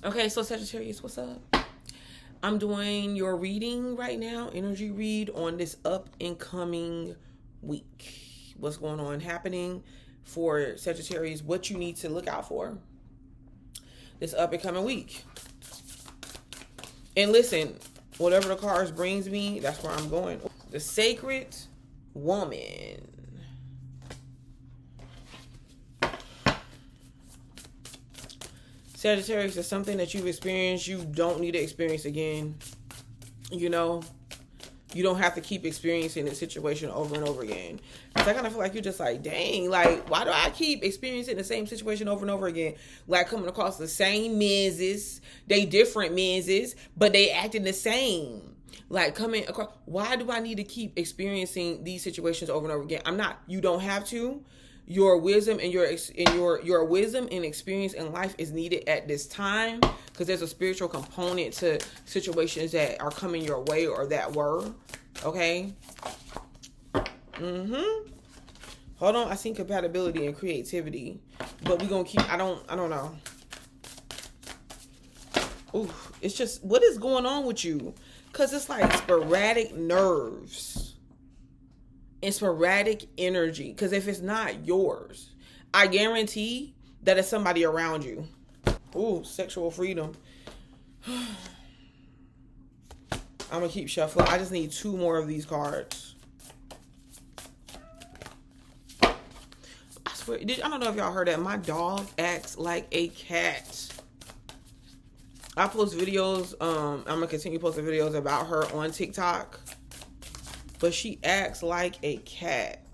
Okay, so Sagittarius, what's up? I'm doing your reading right now, energy read on this up and coming week. What's going on happening for Sagittarius, what you need to look out for this up and coming week. And listen, whatever the cards brings me, that's where I'm going. The Sacred Woman. Sagittarius is something that you've experienced. You don't need to experience again. You know, you don't have to keep experiencing this situation over and over again. Because I kind of feel like you're just like, dang, like, why do I keep experiencing the same situation over and over again? Like coming across the same menses, they different menses, but they acting the same. Like coming across, why do I need to keep experiencing these situations over and over again? You don't have to. Your wisdom and your wisdom and experience in life is needed at this time, because there's a spiritual component to situations that are coming your way or that were. Okay. Hold on, I see compatibility and creativity, but we're gonna keep. I don't know. Ooh, it's just, what is going on with you? Because it's like sporadic nerves and sporadic energy. Because if it's not yours, I guarantee that it's somebody around you. Ooh, sexual freedom. I'm gonna keep shuffling. I just need 2 more of these cards. I swear, I don't know if y'all heard that. My dog acts like a cat. I post videos. I'm gonna continue posting videos about her on TikTok. But she acts like a cat.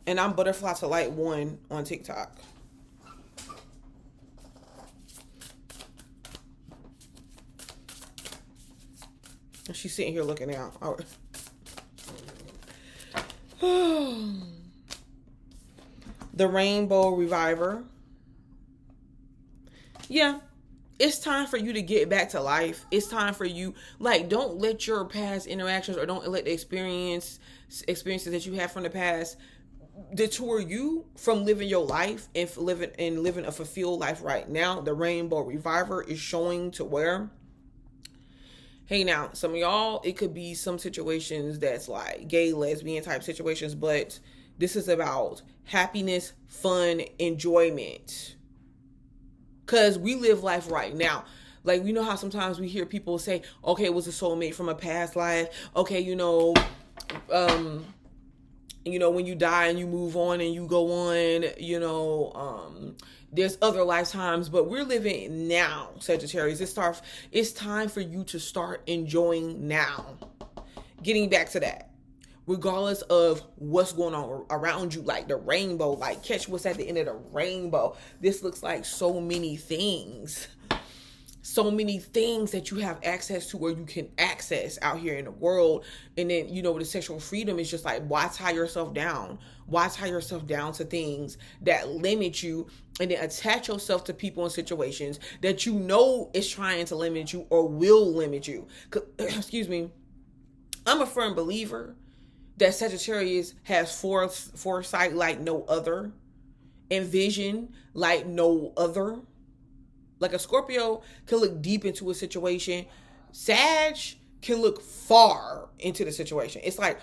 And I'm Butterfly to Light 1 on TikTok. And she's sitting here looking out. The Rainbow Reviver. Yeah. It's time for you to get back to life. It's time for you, like, don't let your past interactions or don't let the experiences that you have from the past detour you from living your life and living a fulfilled life right now. The Rainbow Reviver is showing to where, hey, now, some of y'all, it could be some situations that's like gay, lesbian type situations, but this is about happiness, fun, enjoyment. Because we live life right now. Like, you know how sometimes we hear people say, okay, it was a soulmate from a past life. Okay, when you die and you move on and you go on, there's other lifetimes, but we're living now, Sagittarius. It's time for you to start enjoying now. Getting back to that. Regardless of what's going on around you, like the rainbow, like catch what's at the end of the rainbow. This looks like so many things that you have access to, or you can access out here in the world. And then, the sexual freedom is just like, why tie yourself down? Why tie yourself down to things that limit you, and then attach yourself to people and situations that is trying to limit you or will limit you? Excuse me. I'm a firm believer that Sagittarius has foresight like no other, and vision like no other. Like a Scorpio can look deep into a situation. Sag can look far into the situation. It's like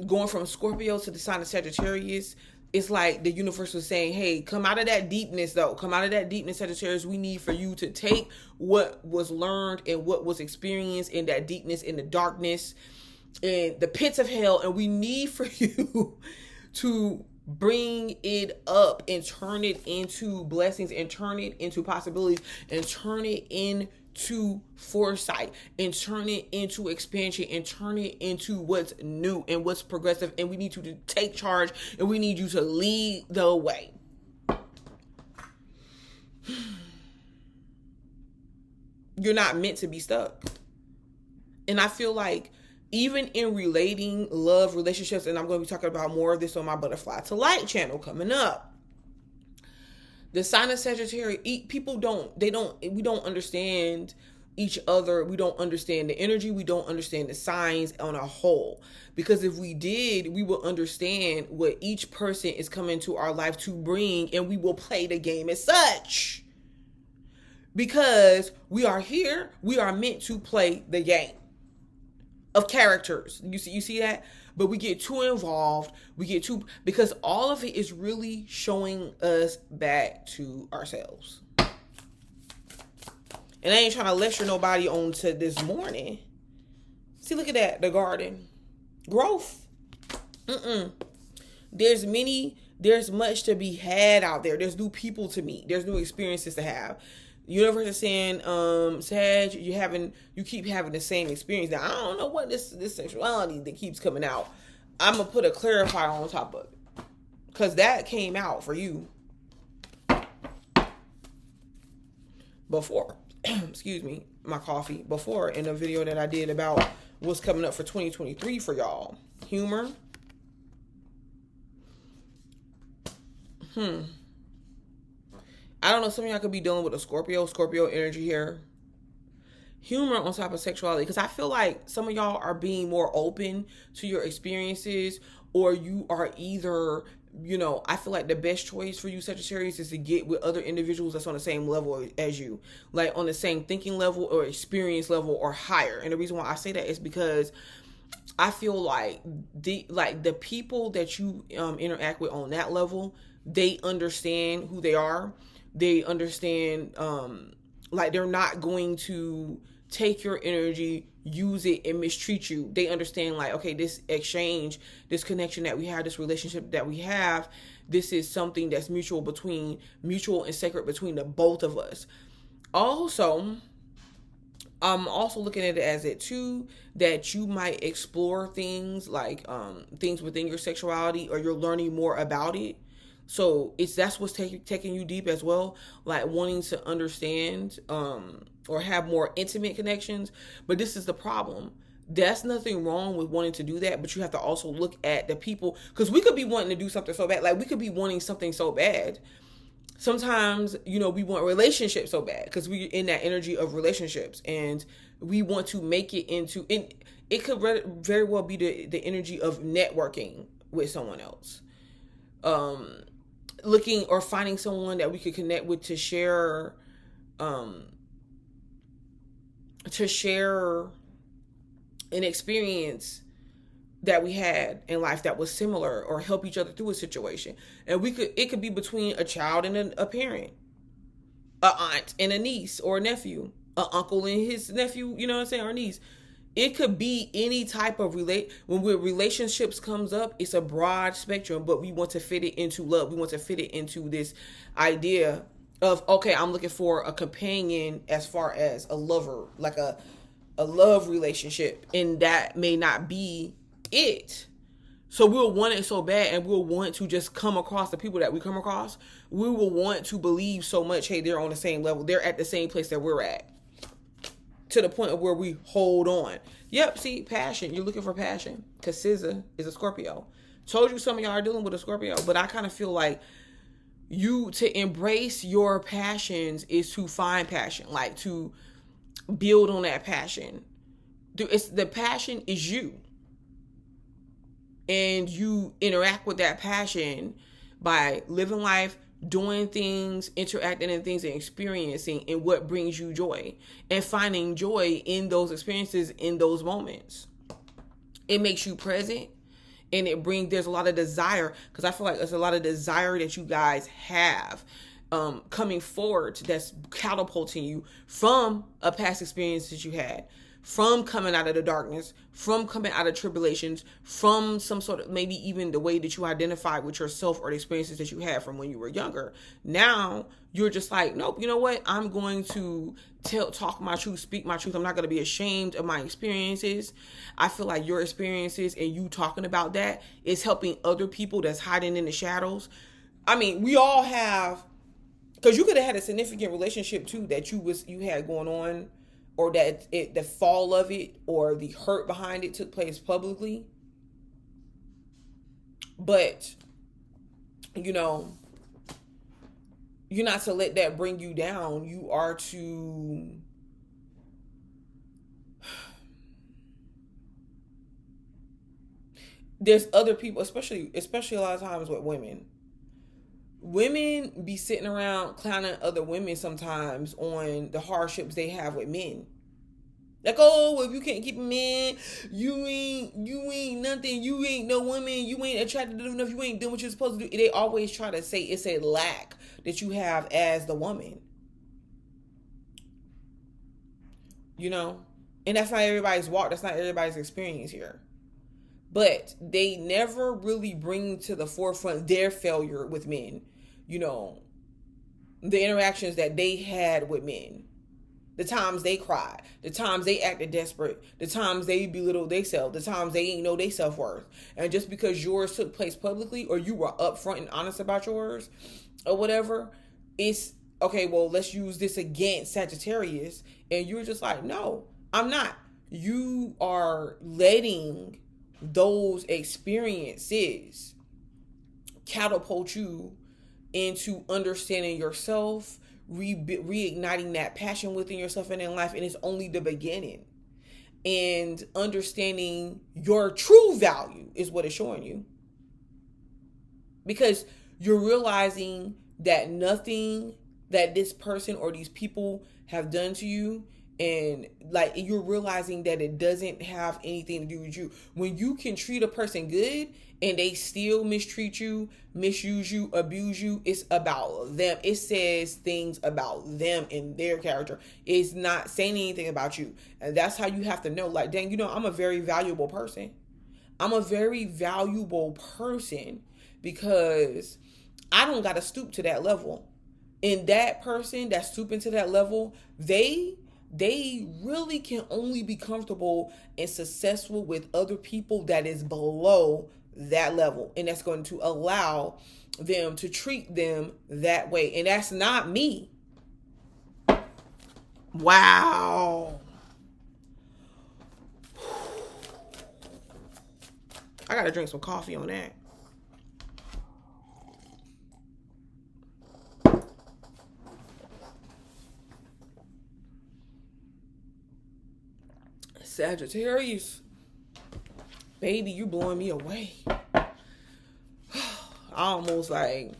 going from Scorpio to the sign of Sagittarius. It's like the universe was saying, hey, come out of that deepness, though. Come out of that deepness, Sagittarius. We need for you to take what was learned and what was experienced in that deepness, in the darkness, in the pits of hell, and we need for you to bring it up and turn it into blessings, and turn it into possibilities, and turn it into foresight, and turn it into expansion, and turn it into what's new and what's progressive. And we need you to take charge, and we need you to lead the way. You're not meant to be stuck. And I feel like even in relating love relationships, and I'm going to be talking about more of this on my Butterfly to Light channel coming up. The sign of Sagittarius, we don't understand each other. We don't understand the energy. We don't understand the signs on a whole. Because if we did, we will understand what each person is coming to our life to bring, and we will play the game as such. because we are here, we are meant to play the game of characters. You see that? But we get too involved. We get too, because all of it is really showing us back to ourselves. And I ain't trying to lecture nobody on to this morning. See, look at that, the garden. Growth. There's much to be had out there. There's new people to meet. There's new experiences to have. Universe is saying, Sag, you keep having the same experience. Now I don't know what this sexuality that keeps coming out. I'm gonna put a clarifier on top of it, because that came out for you before. Excuse me, my coffee. Before, in a video that I did about what's coming up for 2023 for y'all. Humor. I don't know, some of y'all could be dealing with a Scorpio energy here. Humor on top of sexuality, because I feel like some of y'all are being more open to your experiences, or you are either, I feel like the best choice for you, Sagittarius, is to get with other individuals that's on the same level as you, like on the same thinking level or experience level or higher. And the reason why I say that is because I feel like the people that you interact with on that level, they understand who they are. They understand, they're not going to take your energy, use it, and mistreat you. They understand, okay, this exchange, this connection that we have, this relationship that we have, this is something that's mutual and sacred between the both of us. Also, I'm also looking at it as it too, that you might explore things things within your sexuality, or you're learning more about it. So that's what's taking you deep as well, like wanting to understand or have more intimate connections. But this is the problem. There's nothing wrong with wanting to do that, but you have to also look at the people, because we could be wanting to do something so bad. Like, we could be wanting something so bad. Sometimes, we want relationships so bad because we're in that energy of relationships, and we want to make it into, it could very well be the energy of networking with someone else. Looking or finding someone that we could connect with to share an experience that we had in life that was similar, or help each other through a situation. And it could be between a child and a parent, a aunt and a niece or a nephew, an uncle and his nephew, or niece. It could be any type of when relationships comes up, it's a broad spectrum, but we want to fit it into love. We want to fit it into this idea of, okay, I'm looking for a companion as far as a lover, like a love relationship, and that may not be it. So we'll want it so bad, and we'll want to just come across the people that we come across. We will want to believe so much, hey, they're on the same level. They're at the same place that we're at, to the point of where we hold on. Yep, see, passion. You're looking for passion, because SZA is a Scorpio. Told you some of y'all are dealing with a Scorpio, but I kind of feel like to embrace your passions is to find passion, like to build on that passion. The passion is you. And you interact with that passion by living life, doing things, interacting in things, and experiencing in what brings you joy, and finding joy in those experiences, in those moments. It makes you present, and there's a lot of desire, because I feel like there's a lot of desire that you guys have coming forward, that's catapulting you from a past experience that you had, from coming out of the darkness, from coming out of tribulations, from some sort of, maybe even the way that you identify with yourself, or the experiences that you had from when you were younger. Now you're just like, nope, you know what? I'm going to talk my truth, speak my truth. I'm not going to be ashamed of my experiences. I feel like your experiences and you talking about that is helping other people that's hiding in the shadows. I mean, we all have, because you could have had a significant relationship too that you had going on, or that the fall of it or the hurt behind it took place publicly. But, you're not to let that bring you down. You are to there's other people, especially a lot of times with women. women be sitting around clowning other women sometimes on the hardships they have with men. Like, oh, well, if you can't keep a man, you ain't nothing. You ain't no woman. You ain't attracted enough. You ain't doing what you're supposed to do. They always try to say it's a lack that you have as the woman. You know, and that's not everybody's walk. That's not everybody's experience here. But they never really bring to the forefront their failure with men. You know, the interactions that they had with men. The times they cried, the times they acted desperate, the times they belittled themselves, the times they ain't know their self-worth. And just because yours took place publicly or you were upfront and honest about yours or whatever, it's okay, well, let's use this against Sagittarius. And you're just like, no, I'm not. You are letting those experiences catapult you into understanding yourself, reigniting that passion within yourself and in life, and it's only the beginning. And understanding your true value is what it's showing you, because you're realizing that nothing that this person or these people have done to you, and like you're realizing that it doesn't have anything to do with you. When you can treat a person good and they still mistreat you, misuse you, abuse you, it's about them. It says things about them and their character. It's not saying anything about you. And that's how you have to know, like, dang, you know, I'm a very valuable person. I'm a very valuable person because I don't got to stoop to that level. And that person that's stooping to that level, they really can only be comfortable and successful with other people that is below that level. And that's going to allow them to treat them that way. And that's not me. Wow. I got to drink some coffee on that. Sagittarius, baby, you blowing me away. I almost like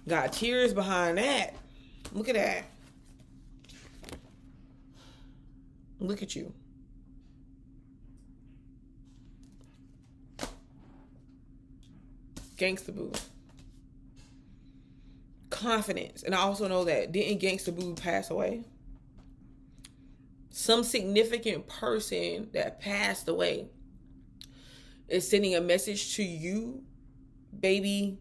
got tears behind that. Look at that. Look at you. Gangsta Boo. Confidence. And I also know that didn't Gangsta Boo pass away? Some significant person that passed away is sending a message to you, baby.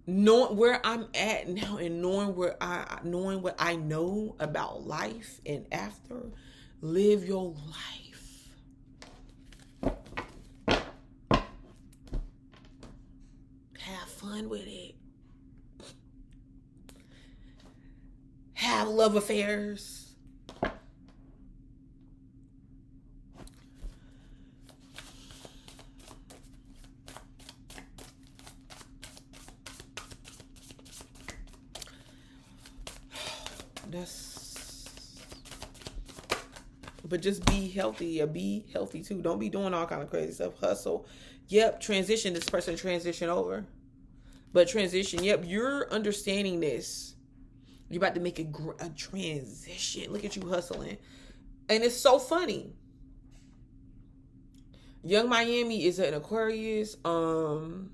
Knowing where I'm at now and knowing what I know about life and after, live your life. Have fun with it. Have love affairs. But just be healthy, or be healthy too. Don't be doing all kind of crazy stuff. Hustle. Yep, transition. This person transition over. But transition, yep, you're understanding this. You're about to make a transition. Look at you hustling. And it's so funny. Young Miami is an Aquarius. Why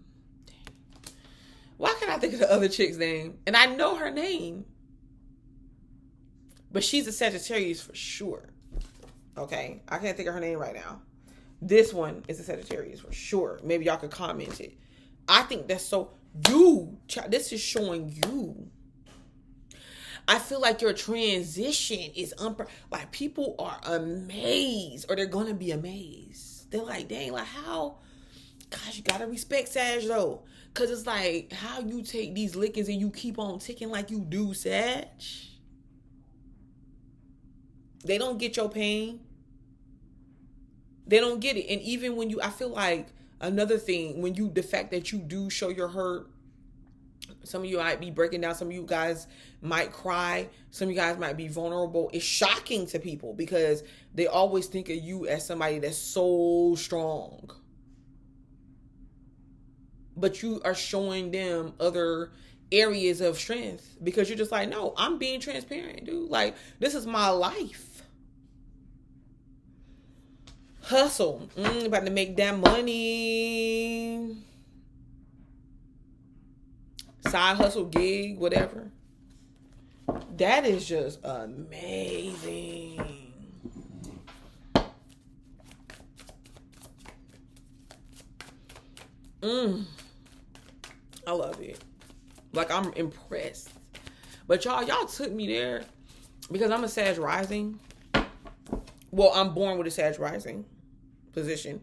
can't I think of the other chick's name? And I know her name. But she's a Sagittarius for sure. Okay? I can't think of her name right now. This one is a Sagittarius for sure. Maybe y'all could comment it. I think that's so... this is showing you. I feel like your transition is like people are amazed, or they're gonna be amazed. They're like, dang, like how? Gosh, you gotta respect Sag though, cause it's like how you take these lickings and you keep on ticking like you do, Sag. They don't get your pain. They don't get it, and even when I feel like another thing, the fact that you do show your hurt. Some of you might be breaking down. Some of you guys might cry. Some of you guys might be vulnerable. It's shocking to people because they always think of you as somebody that's so strong. but you are showing them other areas of strength because you're just like, no, I'm being transparent, dude. Like, this is my life. Hustle. About to make that money. Side hustle, gig, whatever. That is just amazing. I love it. Like, I'm impressed. But y'all took me there because I'm a Sag rising. Well, I'm born with a Sag rising position.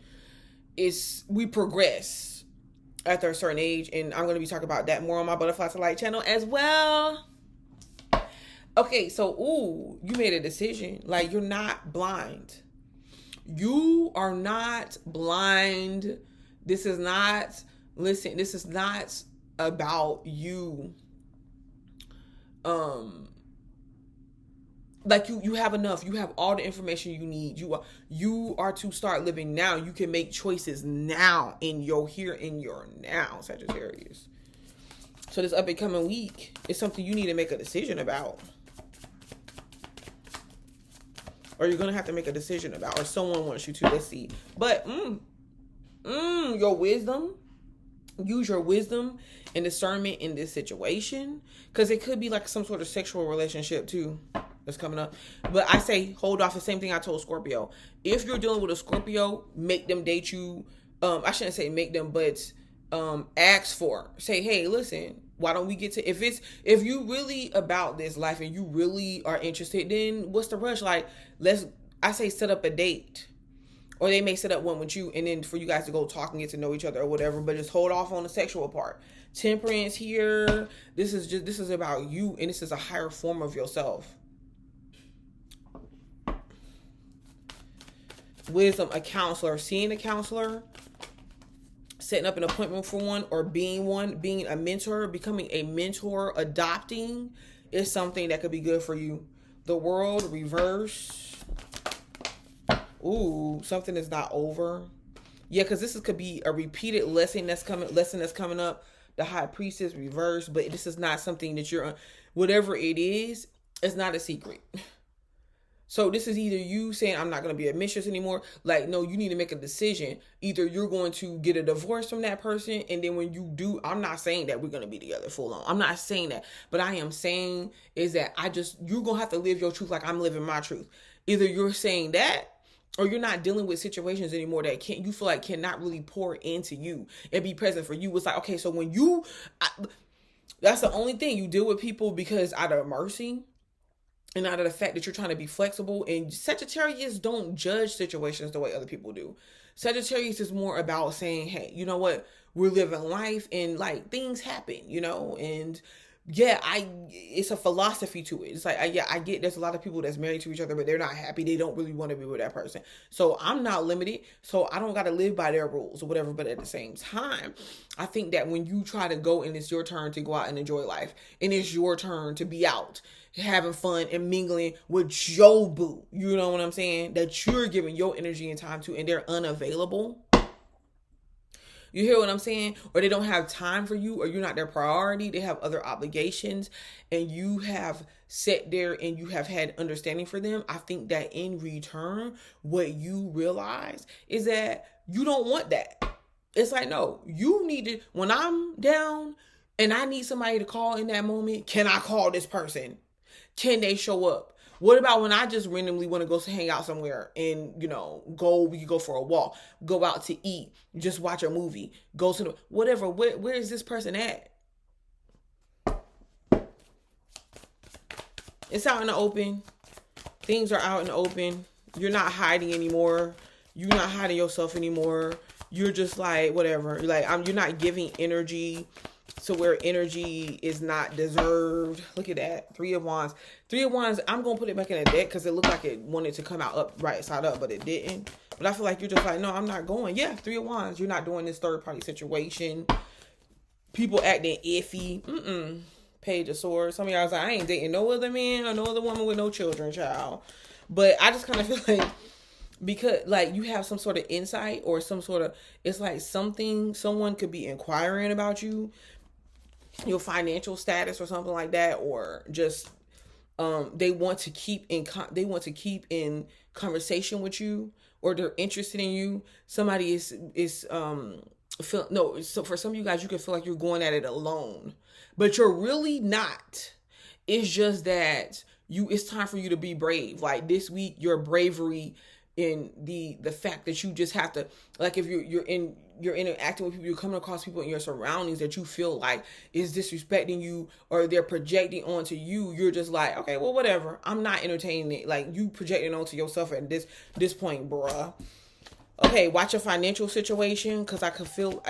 We progress after a certain age, and I'm going to be talking about that more on my Butterfly to Light channel as well. Okay, so, you made a decision. Like, you're not blind. You are not blind. This is not about you. Like you have enough. You have all the information you need. You are to start living now. You can make choices now in your here and your now, Sagittarius. So this up and coming week is something you need to make a decision about. Or you're going to have to make a decision about, or someone wants you to. Let's see. But, your wisdom. Use your wisdom and discernment in this situation. Because it could be like some sort of sexual relationship too that's coming up. But I say hold off. The same thing I told Scorpio. If you're dealing with a Scorpio, make them date you. I shouldn't say make them, but ask for. Say, hey, listen, why don't we get to, if you really about this life and you really are interested, then what's the rush? Like, I say set up a date. Or they may set up one with you and then for you guys to go talk and get to know each other or whatever, but just hold off on the sexual part. Temperance here. This is about you, and this is a higher form of yourself. Wisdom, a counselor, seeing a counselor, setting up an appointment for one, or being one, being a mentor, becoming a mentor, adopting is something that could be good for you. The World, reverse. Ooh, something is not over. Yeah, because this could be a repeated lesson that's coming up. The High Priestess, reverse, but this is not something that whatever it is, it's not a secret. So this is either you saying, I'm not going to be a mistress anymore. Like, no, you need to make a decision. Either you're going to get a divorce from that person. And then when you do, I'm not saying that we're going to be together full on. I'm not saying that. But I am saying is that you're going to have to live your truth like I'm living my truth. Either you're saying that, or you're not dealing with situations anymore that you feel like cannot really pour into you and be present for you. It's like, okay, so when that's the only thing. You deal with people because out of mercy and out of the fact that you're trying to be flexible. And Sagittarius don't judge situations the way other people do. Sagittarius is more about saying, hey, you know what? We're living life and like things happen, and yeah, it's a philosophy to it. It's like, I get there's a lot of people that's married to each other, but they're not happy. They don't really want to be with that person. So I'm not limited. So I don't got to live by their rules or whatever. But at the same time, I think that when you try to go and it's your turn to go out and enjoy life, and it's your turn to be out having fun and mingling with your boo, you know what I'm saying? That you're giving your energy and time to, and they're unavailable. You hear what I'm saying? Or they don't have time for you, or you're not their priority. They have other obligations, and you have sat there and you have had understanding for them. I think that in return, what you realize is that you don't want that. It's like, no, you need to, when I'm down and I need somebody to call in that moment, can I call this person? Can they show up? What about when I just randomly want to go hang out somewhere and, we can go for a walk, go out to eat, just watch a movie, go to the, whatever. Where is this person at? It's out in the open. Things are out in the open. You're not hiding anymore. You're not hiding yourself anymore. You're just like, whatever. You're not giving energy to where energy is not deserved. Look at that. 3 of Wands. 3 of Wands, I'm going to put it back in the deck because it looked like it wanted to come out right side up, but it didn't. But I feel like you're just like, no, I'm not going. Yeah, 3 of Wands. You're not doing this third party situation. People acting iffy. Page of Swords. Some of y'all was like, I ain't dating no other man or no other woman with no children, child. But I just kind of feel like because like you have some sort of insight or some sort of, it's like something, someone could be inquiring about you, your financial status or something like that, or just they want to keep in conversation with you, or they're interested in you. Somebody is feel no so for some of you guys, you can feel like you're going at it alone, but you're really not. It's just that it's time for you to be brave. Like this week, your bravery in the fact that you just have to, like, if you're interacting with people, you're coming across people in your surroundings that you feel like is disrespecting you, or they're projecting onto you. You're just like, okay, well, whatever. I'm not entertaining it. Like, you projecting onto yourself at this point, bruh. Okay, watch your financial situation, because I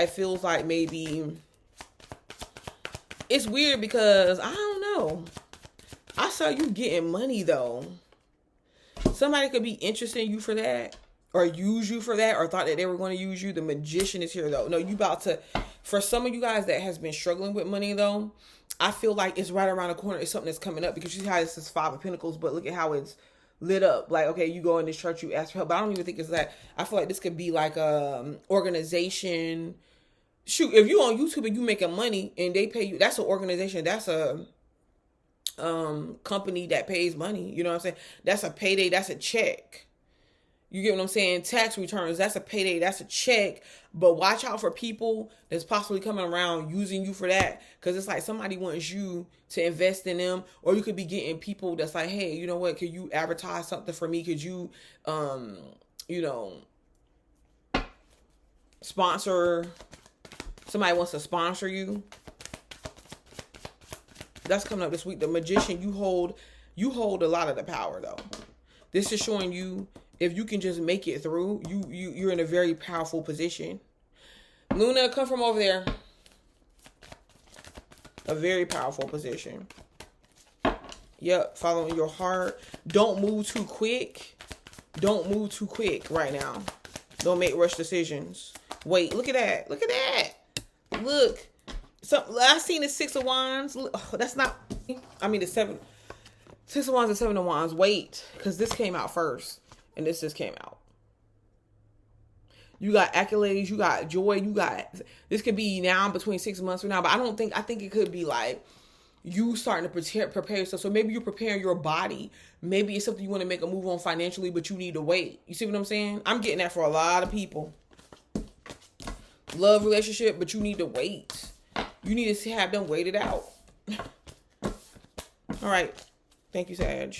feels like maybe it's weird, because I don't know. I saw you getting money though. Somebody could be interested in you for that, or use you for that, or thought that they were going to use you. The Magician is here though. No, you about to, for some of you guys that has been struggling with money though, I feel like it's right around the corner. It's something that's coming up, because you see how this is Five of Pentacles, but look at how it's lit up. Like, okay, you go in this church, you ask for help, but I don't even think it's that. I feel like this could be like a organization. Shoot, if you on YouTube and you making money and they pay you, that's an organization. That's a company that pays money. You know what I'm saying? That's a payday. That's a check. You get what I'm saying? Tax returns, that's a payday. That's a check. But watch out for people that's possibly coming around using you for that, because it's like somebody wants you to invest in them, or you could be getting people that's like, hey, you know what? Could you advertise something for me? Could you, sponsor? Somebody wants to sponsor you. That's coming up this week. The Magician, you hold a lot of the power though. This is showing you, if you can just make it through, you're in a very powerful position. Luna, come from over there. A very powerful position. Yep, following your heart. Don't move too quick. Don't move too quick right now. Don't make rush decisions. Wait, look at that. Look at that. Look. So I seen the Six of Wands. Oh, that's not, I mean the Six of Wands and Seven of Wands. Wait, because this came out first, and this just came out. You got accolades, you got joy, you got, this could be now between 6 months from now, but I think it could be like you starting to prepare yourself. So maybe you're preparing your body. Maybe it's something you want to make a move on financially, but you need to wait. You see what I'm saying? I'm getting that for a lot of people. Love relationship, but you need to wait. You need to have them wait it out. All right. Thank you, Sag.